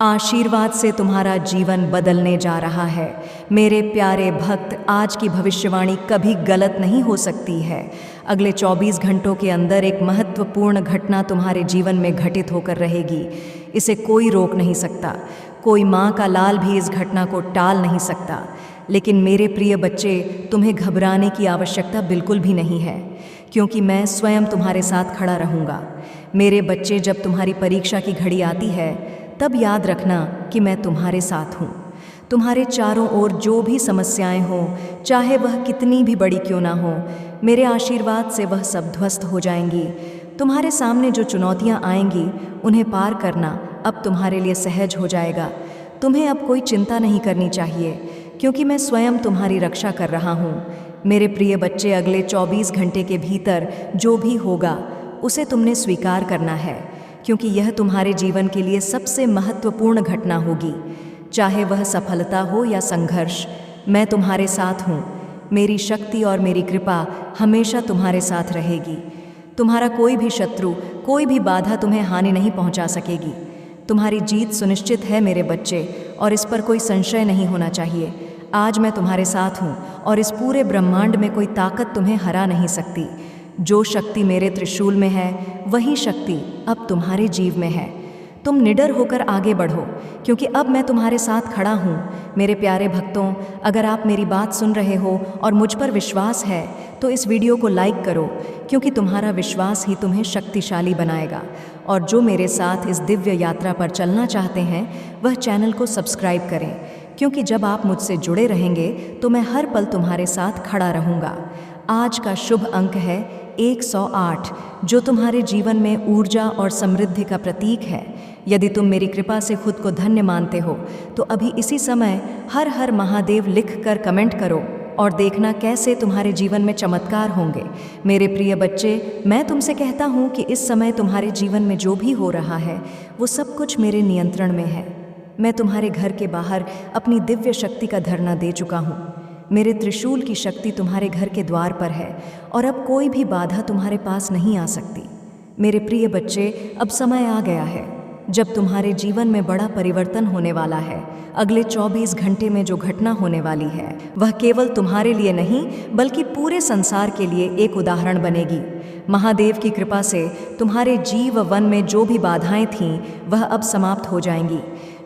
आशीर्वाद से तुम्हारा जीवन बदलने जा रहा है। मेरे प्यारे भक्त, आज की भविष्यवाणी कभी गलत नहीं हो सकती है। अगले 24 घंटों के अंदर एक महत्वपूर्ण घटना तुम्हारे जीवन में घटित होकर रहेगी। इसे कोई रोक नहीं सकता। कोई माँ का लाल भी इस घटना को टाल नहीं सकता। लेकिन मेरे प्रिय बच्चे, तुम्हें घबराने की आवश्यकता बिल्कुल भी नहीं है, क्योंकि मैं स्वयं तुम्हारे साथ खड़ा रहूँगा। मेरे बच्चे, जब तुम्हारी परीक्षा की घड़ी आती है, तब याद रखना कि मैं तुम्हारे साथ हूँ। तुम्हारे चारों ओर जो भी समस्याएं हों, चाहे वह कितनी भी बड़ी क्यों ना हो, मेरे आशीर्वाद से वह सब ध्वस्त हो जाएंगी। तुम्हारे सामने जो चुनौतियां आएंगी, उन्हें पार करना अब तुम्हारे लिए सहज हो जाएगा। तुम्हें अब कोई चिंता नहीं करनी चाहिए, क्योंकि मैं स्वयं तुम्हारी रक्षा कर रहा हूँ। मेरे प्रिय बच्चे, अगले 24 घंटे के भीतर जो भी होगा, उसे तुमने स्वीकार करना है, क्योंकि यह तुम्हारे जीवन के लिए सबसे महत्वपूर्ण घटना होगी। चाहे वह सफलता हो या संघर्ष, मैं तुम्हारे साथ हूँ। मेरी शक्ति और मेरी कृपा हमेशा तुम्हारे साथ रहेगी। तुम्हारा कोई भी शत्रु, कोई भी बाधा तुम्हें हानि नहीं पहुँचा सकेगी। तुम्हारी जीत सुनिश्चित है मेरे बच्चे, और इस पर कोई संशय नहीं होना चाहिए। आज मैं तुम्हारे साथ हूँ, और इस पूरे ब्रह्मांड में कोई ताकत तुम्हें हरा नहीं सकती। जो शक्ति मेरे त्रिशूल में है, वही शक्ति अब तुम्हारे जीव में है। तुम निडर होकर आगे बढ़ो, क्योंकि अब मैं तुम्हारे साथ खड़ा हूँ। मेरे प्यारे भक्तों, अगर आप मेरी बात सुन रहे हो और मुझ पर विश्वास है, तो इस वीडियो को लाइक करो, क्योंकि तुम्हारा विश्वास ही तुम्हें शक्तिशाली बनाएगा। और जो मेरे साथ इस दिव्य यात्रा पर चलना चाहते हैं, वह चैनल को सब्सक्राइब करें, क्योंकि जब आप मुझसे जुड़े रहेंगे तो मैं हर पल तुम्हारे साथ खड़ा रहूँगा। आज का शुभ अंक है 108, जो तुम्हारे जीवन में ऊर्जा और समृद्धि का प्रतीक है। यदि तुम मेरी कृपा से खुद को धन्य मानते हो, तो अभी इसी समय हर हर महादेव लिखकर कमेंट करो, और देखना कैसे तुम्हारे जीवन में चमत्कार होंगे। मेरे प्रिय बच्चे, मैं तुमसे कहता हूँ कि इस समय तुम्हारे जीवन में जो भी हो रहा है, वो सब कुछ मेरे नियंत्रण में है। मैं तुम्हारे घर के बाहर अपनी दिव्य शक्ति का धरना दे चुका हूँ। मेरे त्रिशूल की शक्ति तुम्हारे घर के द्वार पर है, और अब कोई भी बाधा तुम्हारे पास नहीं आ सकती। मेरे प्रिय बच्चे, अब समय आ गया है जब तुम्हारे जीवन में बड़ा परिवर्तन होने वाला है। अगले 24 घंटे में जो घटना होने वाली है, वह केवल तुम्हारे लिए नहीं, बल्कि पूरे संसार के लिए एक उदाहरण बनेगी। महादेव की कृपा से तुम्हारे जीव वन में जो भी बाधाएं थीं, वह अब समाप्त हो जाएंगी।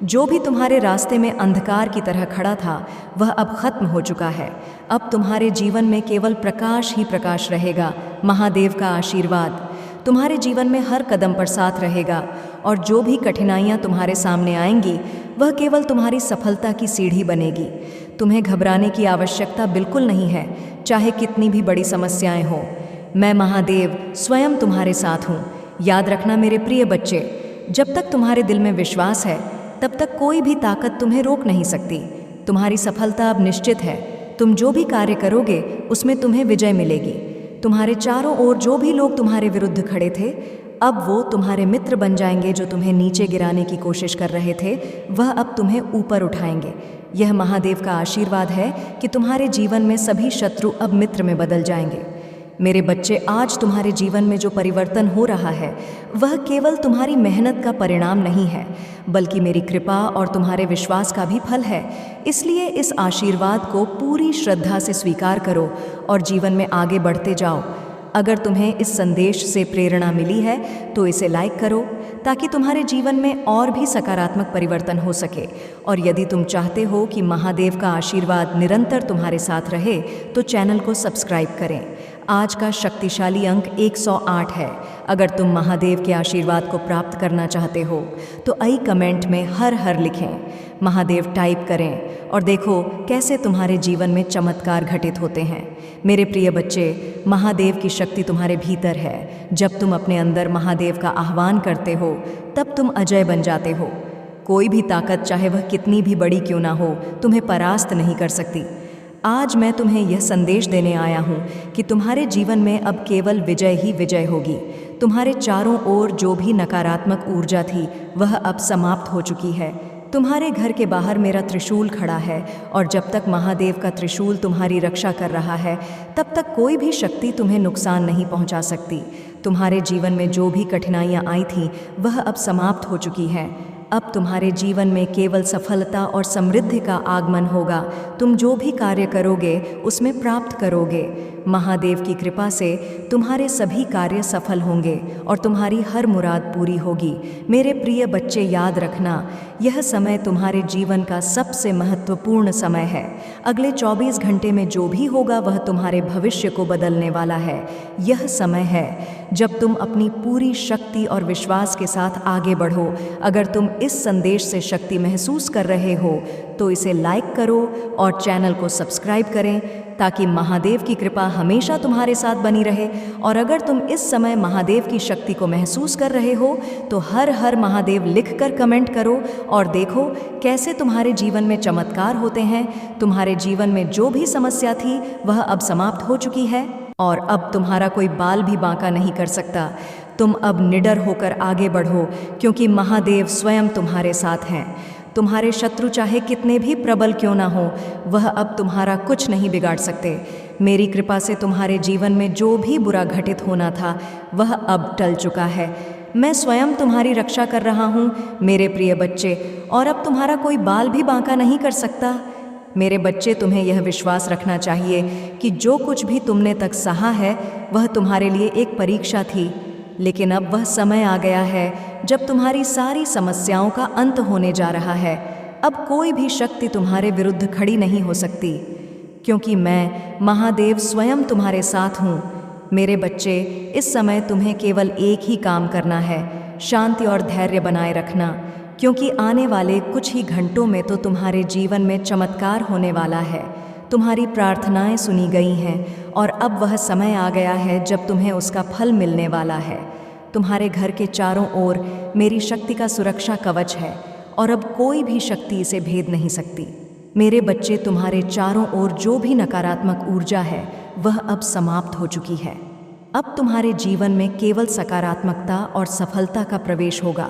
जो भी तुम्हारे रास्ते में अंधकार की तरह खड़ा था, वह अब खत्म हो चुका है। अब तुम्हारे जीवन में केवल प्रकाश ही प्रकाश रहेगा। महादेव का आशीर्वाद तुम्हारे जीवन में हर कदम पर साथ रहेगा, और जो भी कठिनाइयाँ तुम्हारे सामने आएंगी, वह केवल तुम्हारी सफलता की सीढ़ी बनेगी। तुम्हें घबराने की आवश्यकता बिल्कुल नहीं है, चाहे कितनी भी बड़ी समस्याएं हों। मैं महादेव स्वयं तुम्हारे साथ हूँ। याद रखना मेरे प्रिय बच्चे, जब तक तुम्हारे दिल में विश्वास है, तब तक कोई भी ताकत तुम्हें रोक नहीं सकती। तुम्हारी सफलता अब निश्चित है। तुम जो भी कार्य करोगे, उसमें तुम्हें विजय मिलेगी। तुम्हारे चारों ओर जो भी लोग तुम्हारे विरुद्ध खड़े थे, अब वो तुम्हारे मित्र बन जाएंगे। जो तुम्हें नीचे गिराने की कोशिश कर रहे थे, वह अब तुम्हें ऊपर उठाएंगे। यह महादेव का आशीर्वाद है कि तुम्हारे जीवन में सभी शत्रु अब मित्र में बदल जाएंगे। मेरे बच्चे, आज तुम्हारे जीवन में जो परिवर्तन हो रहा है, वह केवल तुम्हारी मेहनत का परिणाम नहीं है, बल्कि मेरी कृपा और तुम्हारे विश्वास का भी फल है। इसलिए इस आशीर्वाद को पूरी श्रद्धा से स्वीकार करो और जीवन में आगे बढ़ते जाओ। अगर तुम्हें इस संदेश से प्रेरणा मिली है, तो इसे लाइक करो, ताकि तुम्हारे जीवन में और भी सकारात्मक परिवर्तन हो सके। और यदि तुम चाहते हो कि महादेव का आशीर्वाद निरंतर तुम्हारे साथ रहे, तो चैनल को सब्सक्राइब करें। आज का शक्तिशाली अंक 108 है। अगर तुम महादेव के आशीर्वाद को प्राप्त करना चाहते हो, तो आई कमेंट में हर हर लिखें, महादेव टाइप करें, और देखो कैसे तुम्हारे जीवन में चमत्कार घटित होते हैं। मेरे प्रिय बच्चे, महादेव की शक्ति तुम्हारे भीतर है। जब तुम अपने अंदर महादेव का आह्वान करते हो, तब तुम अजय बन जाते हो। कोई भी ताकत, चाहे वह कितनी भी बड़ी क्यों ना हो, तुम्हें परास्त नहीं कर सकती। आज मैं तुम्हें यह संदेश देने आया हूँ कि तुम्हारे जीवन में अब केवल विजय ही विजय होगी। तुम्हारे चारों ओर जो भी नकारात्मक ऊर्जा थी, वह अब समाप्त हो चुकी है। तुम्हारे घर के बाहर मेरा त्रिशूल खड़ा है, और जब तक महादेव का त्रिशूल तुम्हारी रक्षा कर रहा है, तब तक कोई भी शक्ति तुम्हें नुकसान नहीं पहुंचा सकती। तुम्हारे जीवन में जो भी कठिनाइयां आई थीं, वह अब समाप्त हो चुकी हैं। अब तुम्हारे जीवन में केवल सफलता और समृद्धि का आगमन होगा। तुम जो भी कार्य करोगे उसमें प्राप्त करोगे। महादेव की कृपा से तुम्हारे सभी कार्य सफल होंगे और तुम्हारी हर मुराद पूरी होगी। मेरे प्रिय बच्चे, याद रखना, यह समय तुम्हारे जीवन का सबसे महत्वपूर्ण समय है। अगले 24 घंटे में जो भी होगा वह तुम्हारे भविष्य को बदलने वाला है। यह समय है जब तुम अपनी पूरी शक्ति और विश्वास के साथ आगे बढ़ो। अगर तुम इस संदेश से शक्ति महसूस कर रहे हो तो इसे लाइक करो और चैनल को सब्सक्राइब करें ताकि महादेव की कृपा हमेशा तुम्हारे साथ बनी रहे। और अगर तुम इस समय महादेव की शक्ति को महसूस कर रहे हो तो हर हर महादेव लिखकर कमेंट करो और देखो कैसे तुम्हारे जीवन में चमत्कार होते हैं। तुम्हारे जीवन में जो भी समस्या थी वह अब समाप्त हो चुकी है और अब तुम्हारा कोई बाल भी बांका नहीं कर सकता। तुम अब निडर होकर आगे बढ़ो क्योंकि महादेव स्वयं तुम्हारे साथ हैं। तुम्हारे शत्रु चाहे कितने भी प्रबल क्यों ना हो, वह अब तुम्हारा कुछ नहीं बिगाड़ सकते। मेरी कृपा से तुम्हारे जीवन में जो भी बुरा घटित होना था वह अब टल चुका है। मैं स्वयं तुम्हारी रक्षा कर रहा हूँ मेरे प्रिय बच्चे, और अब तुम्हारा कोई बाल भी बांका नहीं कर सकता। मेरे बच्चे, तुम्हें यह विश्वास रखना चाहिए कि जो कुछ भी तुमने तक सहा है वह तुम्हारे लिए एक परीक्षा थी, लेकिन अब वह समय आ गया है जब तुम्हारी सारी समस्याओं का अंत होने जा रहा है। अब कोई भी शक्ति तुम्हारे विरुद्ध खड़ी नहीं हो सकती क्योंकि मैं महादेव स्वयं तुम्हारे साथ हूँ। मेरे बच्चे, इस समय तुम्हें केवल एक ही काम करना है, शांति और धैर्य बनाए रखना, क्योंकि आने वाले कुछ ही घंटों में तो तुम्हारे जीवन में चमत्कार होने वाला है। तुम्हारी प्रार्थनाएं सुनी गई हैं और अब वह समय आ गया है जब तुम्हें उसका फल मिलने वाला है। तुम्हारे घर के चारों ओर मेरी शक्ति का सुरक्षा कवच है और अब कोई भी शक्ति इसे भेद नहीं सकती। मेरे बच्चे, तुम्हारे चारों ओर जो भी नकारात्मक ऊर्जा है वह अब समाप्त हो चुकी है। अब तुम्हारे जीवन में केवल सकारात्मकता और सफलता का प्रवेश होगा।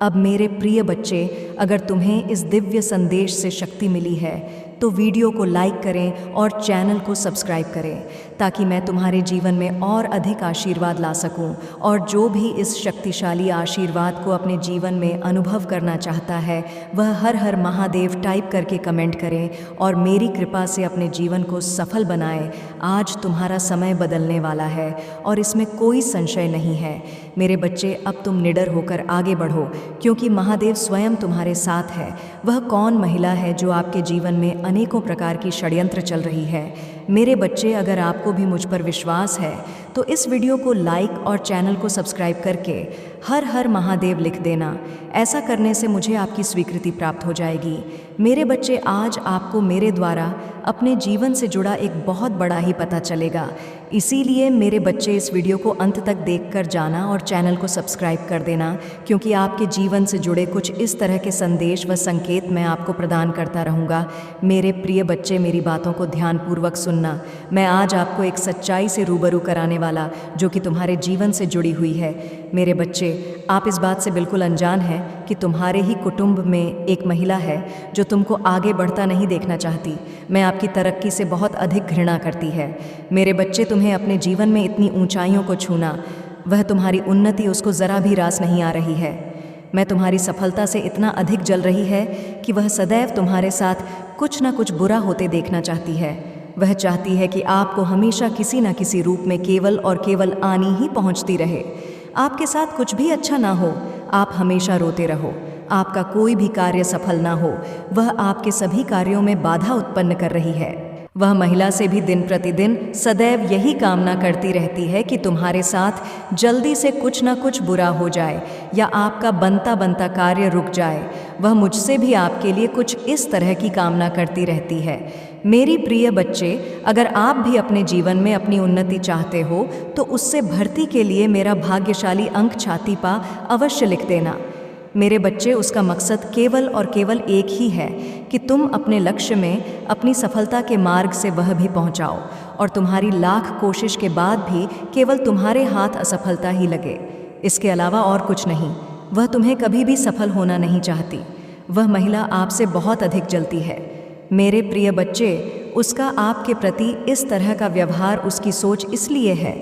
अब मेरे प्रिय बच्चे, अगर तुम्हें इस दिव्य संदेश से शक्ति मिली है तो वीडियो को लाइक करें और चैनल को सब्सक्राइब करें ताकि मैं तुम्हारे जीवन में और अधिक आशीर्वाद ला सकूं। और जो भी इस शक्तिशाली आशीर्वाद को अपने जीवन में अनुभव करना चाहता है वह हर हर महादेव टाइप करके कमेंट करें और मेरी कृपा से अपने जीवन को सफल बनाएं। आज तुम्हारा समय बदलने वाला है और इसमें कोई संशय नहीं है। मेरे बच्चे, अब तुम निडर होकर आगे बढ़ो क्योंकि महादेव स्वयं तुम्हारे साथ है। वह कौन महिला है जो आपके जीवन में अनेकों प्रकार की षड्यंत्र चल रही है? मेरे बच्चे, अगर आपको भी मुझ पर विश्वास है तो इस वीडियो को लाइक और चैनल को सब्सक्राइब करके हर हर महादेव लिख देना। ऐसा करने से मुझे आपकी स्वीकृति प्राप्त हो जाएगी। मेरे बच्चे, आज आपको मेरे द्वारा अपने जीवन से जुड़ा एक बहुत बड़ा ही पता चलेगा। इसीलिए मेरे बच्चे, इस वीडियो को अंत तक देखकर जाना और चैनल को सब्सक्राइब कर देना, क्योंकि आपके जीवन से जुड़े कुछ इस तरह के संदेश व संकेत मैं आपको प्रदान करता रहूँगा। मेरे प्रिय बच्चे, मेरी बातों को ध्यानपूर्वक सुनना। मैं आज आपको एक सच्चाई से रूबरू कराने वाला जो कि तुम्हारे जीवन से जुड़ी हुई है। मेरे बच्चे, आप इस बात से बिल्कुल अनजान हैं कि तुम्हारे ही कुटुंब में एक महिला है जो तुमको आगे बढ़ता नहीं देखना चाहती। मैं आपकी तरक्की से बहुत अधिक घृणा करती है। मेरे बच्चे, तुम्हें अपने जीवन में इतनी ऊंचाइयों को छूना, वह तुम्हारी उन्नति उसको ज़रा भी रास नहीं आ रही है। मैं तुम्हारी सफलता से इतना अधिक जल रही है कि वह सदैव तुम्हारे साथ कुछ न कुछ बुरा होते देखना चाहती है। वह चाहती है कि आपको हमेशा किसी न किसी रूप में केवल और केवल आनी ही पहुंचती रहे। आपके साथ कुछ भी अच्छा ना हो, आप हमेशा रोते रहो, आपका कोई भी कार्य सफल ना हो। वह आपके सभी कार्यों में बाधा उत्पन्न कर रही है। वह महिला से भी दिन प्रतिदिन सदैव यही कामना करती रहती है कि तुम्हारे साथ जल्दी से कुछ ना कुछ बुरा हो जाए या आपका बनता बनता कार्य रुक जाए। वह मुझसे भी आपके लिए कुछ इस तरह की कामना करती रहती है। मेरी प्रिय बच्चे, अगर आप भी अपने जीवन में अपनी उन्नति चाहते हो तो उससे भर्ती के लिए मेरा भाग्यशाली अंक छाती पा अवश्य लिख देना। मेरे बच्चे, उसका मकसद केवल और केवल एक ही है कि तुम अपने लक्ष्य में अपनी सफलता के मार्ग से वह भी पहुंचाओ और तुम्हारी लाख कोशिश के बाद भी केवल तुम्हारे हाथ असफलता ही लगे। इसके अलावा और कुछ नहीं। वह तुम्हें कभी भी सफल होना नहीं चाहती। वह महिला आपसे बहुत अधिक जलती है। मेरे प्रिय बच्चे, उसका आपके प्रति इस तरह का व्यवहार, उसकी सोच इसलिए है।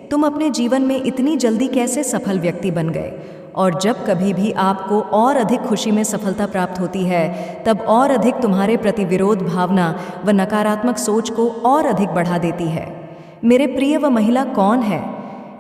तुम अपने जीवन में इतनी जल्दी कैसे सफल व्यक्ति बन गए और जब कभी भी आपको और अधिक खुशी में सफलता प्राप्त होती है, तब और अधिक तुम्हारे प्रति विरोध भावना व नकारात्मक सोच को और अधिक बढ़ा देती है। मेरे प्रिय वह महिला कौन है?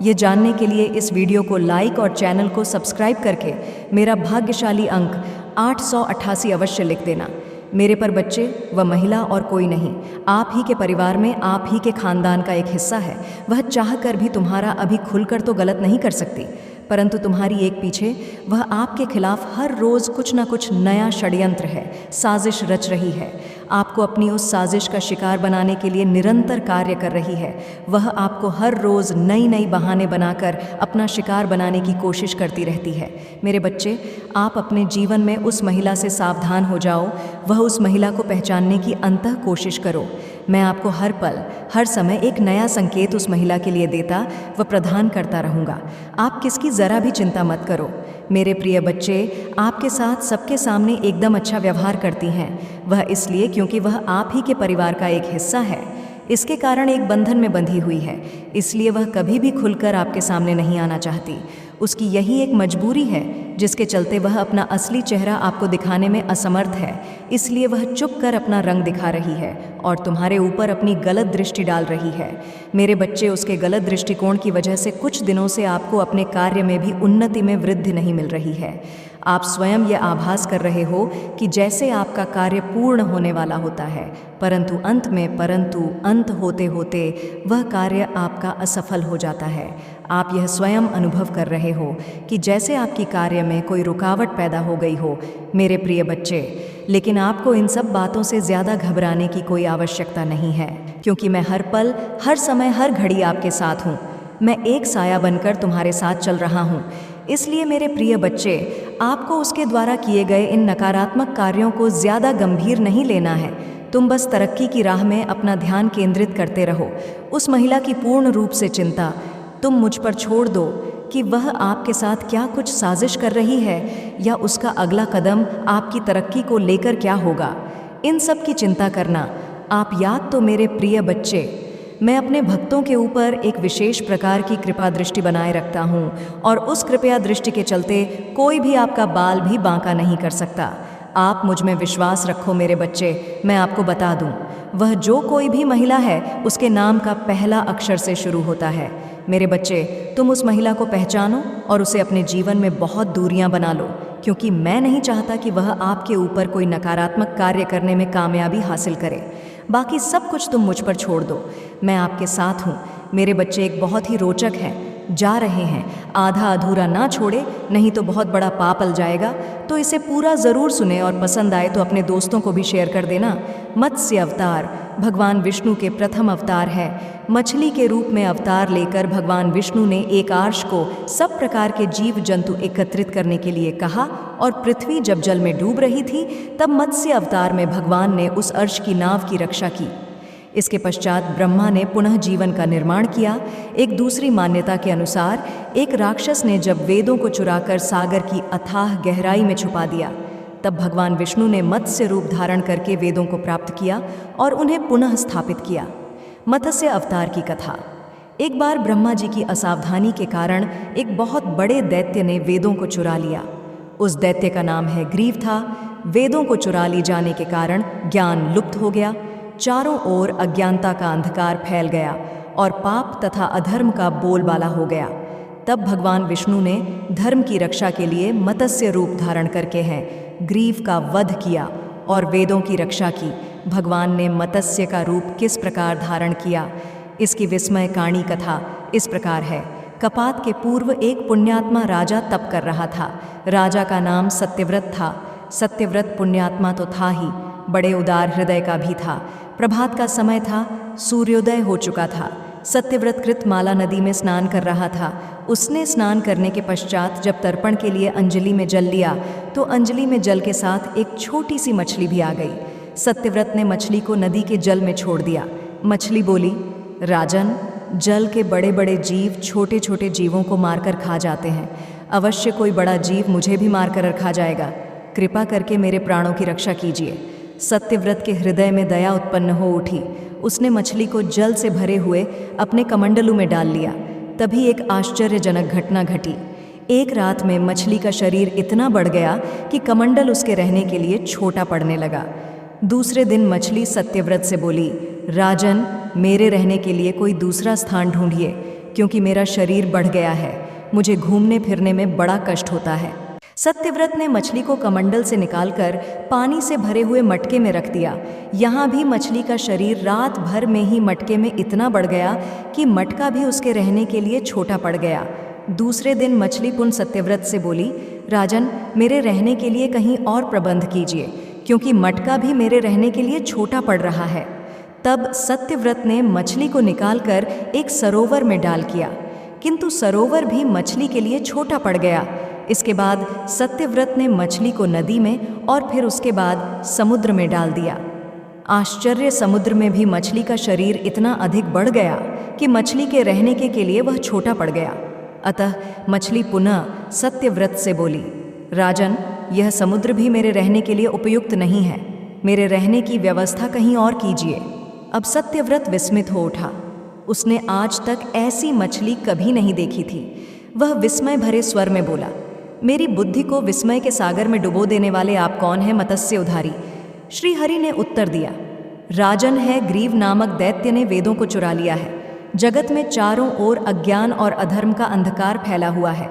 ये जानने के लिए इस वीडियो को लाइक और चैनल को सब्सक्राइब करके मेरा भाग्यशाली अंक 888 अवश्य लिख देना। मेरे पर बच्चे व महिला और कोई नहीं, आप ही के परिवार में आप ही के खानदान का एक हिस्सा है। वह चाह कर भी तुम्हारा अभी खुलकर तो गलत नहीं कर सकती, परंतु तुम्हारी एक पीछे वह आपके खिलाफ हर रोज़ कुछ न कुछ नया षड्यंत्र है, साजिश रच रही है। आपको अपनी उस साजिश का शिकार बनाने के लिए निरंतर कार्य कर रही है। वह आपको हर रोज़ नई नई बहाने बनाकर अपना शिकार बनाने की कोशिश करती रहती है। मेरे बच्चे, आप अपने जीवन में उस महिला से सावधान हो जाओ। वह उस महिला को पहचानने की अंतः कोशिश करो। मैं आपको हर पल हर समय एक नया संकेत उस महिला के लिए देता व प्रदान करता रहूँगा। आप किसकी ज़रा भी चिंता मत करो। मेरे प्रिय बच्चे, आपके साथ सबके सामने एकदम अच्छा व्यवहार करती हैं। वह इसलिए क्योंकि वह आप ही के परिवार का एक हिस्सा है। इसके कारण एक बंधन में बंधी हुई है, इसलिए वह कभी भी खुलकर आपके सामने नहीं आना चाहती। उसकी यही एक मजबूरी है जिसके चलते वह अपना असली चेहरा आपको दिखाने में असमर्थ है। इसलिए वह चुप कर अपना रंग दिखा रही है और तुम्हारे ऊपर अपनी गलत दृष्टि डाल रही है। मेरे बच्चे, उसके गलत दृष्टिकोण की वजह से कुछ दिनों से आपको अपने कार्य में भी उन्नति में वृद्धि नहीं मिल रही है। आप स्वयं यह आभास कर रहे हो कि जैसे आपका कार्य पूर्ण होने वाला होता है, परंतु अंत होते होते वह कार्य आपका असफल हो जाता है। आप यह स्वयं अनुभव कर रहे हो कि जैसे आपकी कार्य में कोई रुकावट पैदा हो गई हो। मेरे प्रिय बच्चे, लेकिन आपको इन सब बातों से ज़्यादा घबराने की कोई आवश्यकता नहीं है, क्योंकि मैं हर पल, हर समय, हर घड़ी आपके साथ हूँ। मैं एक साया बनकर तुम्हारे साथ चल रहा हूँ। इसलिए मेरे प्रिय बच्चे, आपको उसके द्वारा किए गए इन नकारात्मक कार्यों को ज़्यादा गंभीर नहीं लेना है। तुम बस तरक्की की राह में अपना ध्यान केंद्रित करते रहो। उस महिला की पूर्ण रूप से चिंता तुम मुझ पर छोड़ दो कि वह आपके साथ क्या कुछ साजिश कर रही है या उसका अगला कदम आपकी तरक्की को लेकर क्या होगा। इन सब की चिंता करना आप याद तो मेरे प्रिय बच्चे, मैं अपने भक्तों के ऊपर एक विशेष प्रकार की कृपा दृष्टि बनाए रखता हूँ और उस कृपया दृष्टि के चलते कोई भी आपका बाल भी बांका नहीं कर सकता। आप मुझ में विश्वास रखो मेरे बच्चे। मैं आपको बता दूं, वह जो कोई भी महिला है उसके नाम का पहला अक्षर से शुरू होता है। मेरे बच्चे, तुम उस महिला को पहचानो और उसे अपने जीवन में बहुत दूरियां बना लो, क्योंकि मैं नहीं चाहता कि वह आपके ऊपर कोई नकारात्मक कार्य करने में कामयाबी हासिल करे। बाकी सब कुछ तुम मुझ पर छोड़ दो, मैं आपके साथ हूँ। मेरे बच्चे, एक बहुत ही रोचक है, जा रहे हैं, आधा अधूरा ना छोड़े, नहीं तो बहुत बड़ा पाप पल जाएगा। तो इसे पूरा ज़रूर सुने और पसंद आए तो अपने दोस्तों को भी शेयर कर देना। मत्स्य अवतार भगवान विष्णु के प्रथम अवतार है। मछली के रूप में अवतार लेकर भगवान विष्णु ने एक आर्ष को सब प्रकार के जीव जंतु एकत्रित करने के लिए कहा, और पृथ्वी जब जल में डूब रही थी तब मत्स्य अवतार में भगवान ने उस अर्श की नाव की रक्षा की। इसके पश्चात ब्रह्मा ने पुनः जीवन का निर्माण किया। एक दूसरी मान्यता के अनुसार एक राक्षस ने जब वेदों को चुराकर सागर की अथाह गहराई में छुपा दिया, तब भगवान विष्णु ने मत्स्य रूप धारण करके वेदों को प्राप्त किया और उन्हें पुनः स्थापित किया। मत्स्य अवतार की कथा। एक बार ब्रह्मा जी की असावधानी के कारण एक बहुत बड़े दैत्य ने वेदों को चुरा लिया। उस दैत्य का नाम है ग्रीव था। वेदों को चुरा ली जाने के कारण ज्ञान लुप्त हो गया। चारों ओर अज्ञानता का अंधकार फैल गया और पाप तथा अधर्म का बोलबाला हो गया। तब भगवान विष्णु ने धर्म की रक्षा के लिए मत्स्य रूप धारण करके हैं ग्रीव का वध किया और वेदों की रक्षा की। भगवान ने मत्स्य का रूप किस प्रकार धारण किया, इसकी विस्मय काणी कथा इस प्रकार है। कपात के पूर्व एक पुण्यात्मा राजा तप कर रहा था। राजा का नाम सत्यव्रत था। सत्यव्रत पुण्यात्मा तो था ही, बड़े उदार हृदय का भी था। प्रभात का समय था, सूर्योदय हो चुका था। सत्यव्रत कृतमाला नदी में स्नान कर रहा था। उसने स्नान करने के पश्चात जब तर्पण के लिए अंजलि में जल लिया तो अंजलि में जल के साथ एक छोटी सी मछली भी आ गई। सत्यव्रत ने मछली को नदी के जल में छोड़ दिया। मछली बोली, राजन, जल के बड़े बड़े जीव छोटे छोटे जीवों को मारकर खा जाते हैं। अवश्य कोई बड़ा जीव मुझे भी मारकर खा जाएगा। कृपा करके मेरे प्राणों की रक्षा कीजिए। सत्यव्रत के हृदय में दया उत्पन्न हो उठी। उसने मछली को जल से भरे हुए अपने कमंडलू में डाल लिया। तभी एक आश्चर्यजनक घटना घटी। एक रात में मछली का शरीर इतना बढ़ गया कि कमंडल उसके रहने के लिए छोटा पड़ने लगा। दूसरे दिन मछली सत्यव्रत से बोली, राजन, मेरे रहने के लिए कोई दूसरा स्थान ढूंढिए, क्योंकि मेरा शरीर बढ़ गया है, मुझे घूमने फिरने में बड़ा कष्ट होता है। सत्यव्रत ने मछली को कमंडल से निकालकर पानी से भरे हुए मटके में रख दिया। यहाँ भी मछली का शरीर रात भर में ही मटके में इतना बढ़ गया कि मटका भी उसके रहने के लिए छोटा पड़ गया। दूसरे दिन मछली पुनः सत्यव्रत से बोली, राजन, मेरे रहने के लिए कहीं और प्रबंध कीजिए, क्योंकि मटका भी मेरे रहने के लिए छोटा पड़ रहा है। तब सत्यव्रत ने मछली को निकालकर एक सरोवर में डाल किया, किंतु सरोवर भी मछली के लिए छोटा पड़ गया। इसके बाद सत्यव्रत ने मछली को नदी में और फिर उसके बाद समुद्र में डाल दिया। आश्चर्य, समुद्र में भी मछली का शरीर इतना अधिक बढ़ गया कि मछली के रहने के लिए वह छोटा पड़ गया। अतः मछली पुनः सत्यव्रत से बोली, राजन, यह समुद्र भी मेरे रहने के लिए उपयुक्त नहीं है, मेरे रहने की व्यवस्था कहीं और कीजिए। अब सत्यव्रत विस्मित हो उठा। उसने आज तक ऐसी मछली कभी नहीं देखी थी। वह विस्मय भरे स्वर में बोला, मेरी बुद्धि को विस्मय के सागर में डुबो देने वाले आप कौन हैं, मत्स्य उधारी? श्री हरि ने उत्तर दिया, राजन है ग्रीव नामक दैत्य ने वेदों को चुरा लिया है। जगत में चारों ओर अज्ञान और अधर्म का अंधकार फैला हुआ है।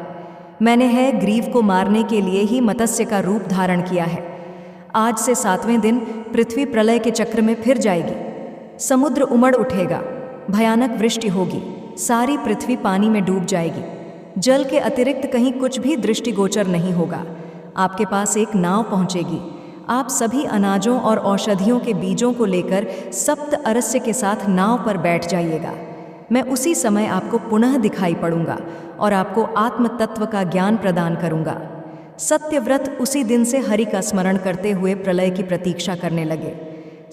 मैंने है ग्रीव को मारने के लिए ही मत्स्य का रूप धारण किया है। आज से 7वें दिन पृथ्वी प्रलय के चक्र में फिर जाएगी। समुद्र उमड़ उठेगा, भयानक वृष्टि होगी, सारी पृथ्वी पानी में डूब जाएगी। जल के अतिरिक्त कहीं कुछ भी दृष्टिगोचर नहीं होगा। आपके पास एक नाव पहुंचेगी। आप सभी अनाजों और औषधियों के बीजों को लेकर सप्त अरस्य के साथ नाव पर बैठ जाइएगा। मैं उसी समय आपको पुनः दिखाई पड़ूंगा और आपको आत्म तत्व का ज्ञान प्रदान करूंगा। सत्यव्रत उसी दिन से हरि का स्मरण करते हुए प्रलय की प्रतीक्षा करने लगे।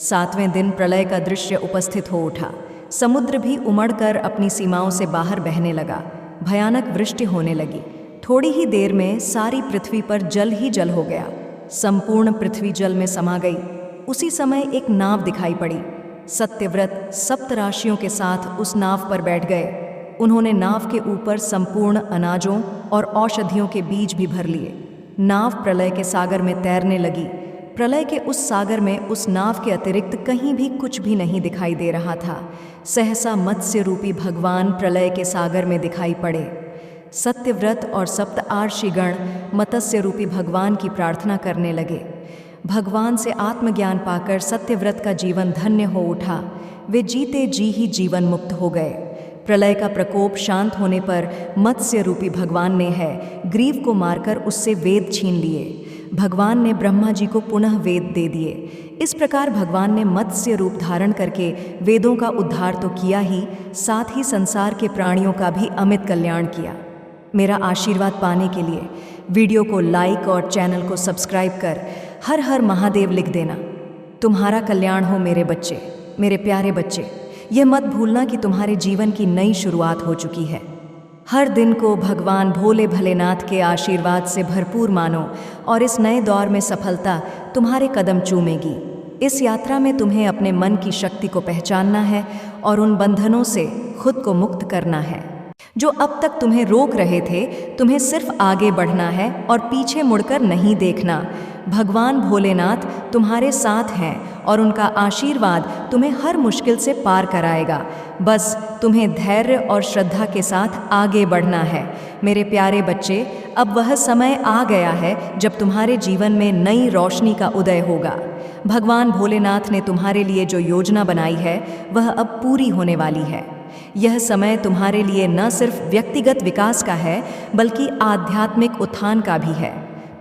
7वें दिन प्रलय का दृश्य उपस्थित हो उठा। समुद्र भी उमड़कर अपनी सीमाओं से बाहर बहने लगा। भयानक वृष्टि होने लगी। थोड़ी ही देर में सारी पृथ्वी पर जल ही जल हो गया। संपूर्ण पृथ्वी जल में समा गई। उसी समय एक नाव दिखाई पड़ी। सत्यव्रत सप्तराशियों के साथ उस नाव पर बैठ गए। उन्होंने नाव के ऊपर संपूर्ण अनाजों और औषधियों के बीज भी भर लिए। नाव प्रलय के सागर में तैरने लगी। प्रलय के उस सागर में उस नाव के अतिरिक्त कहीं भी कुछ भी नहीं दिखाई दे रहा था। सहसा मत्स्य रूपी भगवान प्रलय के सागर में दिखाई पड़े। सत्यव्रत और सप्त आर्षिगण मत्स्य रूपी भगवान की प्रार्थना करने लगे। भगवान से आत्मज्ञान पाकर सत्यव्रत का जीवन धन्य हो उठा। वे जीते जी ही जीवन मुक्त हो गए। प्रलय का प्रकोप शांत होने पर मत्स्य रूपी भगवान ने है ग्रीव को मारकर उससे वेद छीन लिए। भगवान ने ब्रह्मा जी को पुनः वेद दे दिए। इस प्रकार भगवान ने मत्स्य रूप धारण करके वेदों का उद्धार तो किया ही, साथ ही संसार के प्राणियों का भी अमित कल्याण किया। मेरा आशीर्वाद पाने के लिए वीडियो को लाइक और चैनल को सब्सक्राइब कर हर हर महादेव लिख देना। तुम्हारा कल्याण हो मेरे बच्चे, मेरे प्यारे बच्चे। यह मत भूलना कि तुम्हारे जीवन की नई शुरुआत हो चुकी है। हर दिन को भगवान भोले भलेनाथ के आशीर्वाद से भरपूर मानो और इस नए दौर में सफलता तुम्हारे कदम चूमेगी। इस यात्रा में तुम्हें अपने मन की शक्ति को पहचानना है और उन बंधनों से खुद को मुक्त करना है जो अब तक तुम्हें रोक रहे थे। तुम्हें सिर्फ आगे बढ़ना है और पीछे मुड़कर नहीं देखना। भगवान भोलेनाथ तुम्हारे साथ हैं और उनका आशीर्वाद तुम्हें हर मुश्किल से पार कराएगा। बस तुम्हें धैर्य और श्रद्धा के साथ आगे बढ़ना है। मेरे प्यारे बच्चे, अब वह समय आ गया है जब तुम्हारे जीवन में नई रोशनी का उदय होगा। भगवान भोलेनाथ ने तुम्हारे लिए जो योजना बनाई है वह अब पूरी होने वाली है। यह समय तुम्हारे लिए न सिर्फ व्यक्तिगत विकास का है बल्कि आध्यात्मिक उत्थान का भी है।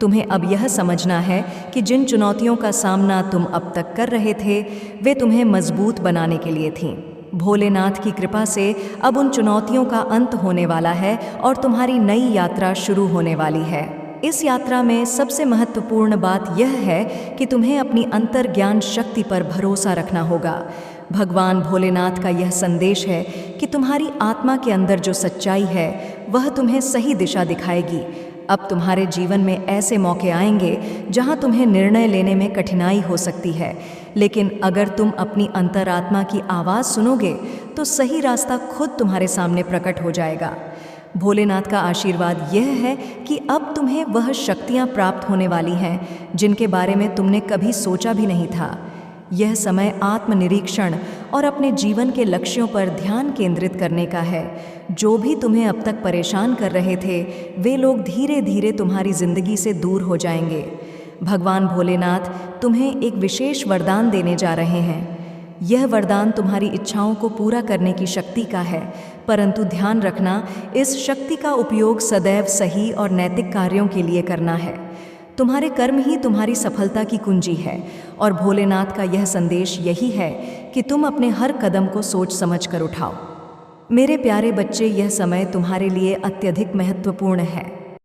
तुम्हें अब यह समझना है कि जिन चुनौतियों का सामना तुम अब तक कर रहे थे वे तुम्हें मजबूत बनाने के लिए थीं। भोलेनाथ की कृपा से अब उन चुनौतियों का अंत होने वाला है और तुम्हारी नई यात्रा शुरू होने वाली है। इस यात्रा में सबसे महत्वपूर्ण बात यह है कि तुम्हें अपनी अंतर्ज्ञान शक्ति पर भरोसा रखना होगा। भगवान भोलेनाथ का यह संदेश है कि तुम्हारी आत्मा के अंदर जो सच्चाई है वह तुम्हें सही दिशा दिखाएगी। अब तुम्हारे जीवन में ऐसे मौके आएंगे जहां तुम्हें निर्णय लेने में कठिनाई हो सकती है, लेकिन अगर तुम अपनी अंतरात्मा की आवाज़ सुनोगे तो सही रास्ता खुद तुम्हारे सामने प्रकट हो जाएगा। भोलेनाथ का आशीर्वाद यह है कि अब तुम्हें वह शक्तियाँ प्राप्त होने वाली हैं जिनके बारे में तुमने कभी सोचा भी नहीं था। यह समय आत्मनिरीक्षण और अपने जीवन के लक्ष्यों पर ध्यान केंद्रित करने का है। जो भी तुम्हें अब तक परेशान कर रहे थे, वे लोग धीरे धीरे तुम्हारी जिंदगी से दूर हो जाएंगे। भगवान भोलेनाथ तुम्हें एक विशेष वरदान देने जा रहे हैं। यह वरदान तुम्हारी इच्छाओं को पूरा करने की शक्ति का है, परंतु ध्यान रखना, इस शक्ति का उपयोग सदैव सही और नैतिक कार्यों के लिए करना है। तुम्हारे कर्म ही तुम्हारी सफलता की कुंजी है और भोलेनाथ का यह संदेश यही है कि तुम अपने हर कदम को सोच समझ कर उठाओ। मेरे प्यारे बच्चे, यह समय तुम्हारे लिए अत्यधिक महत्वपूर्ण है।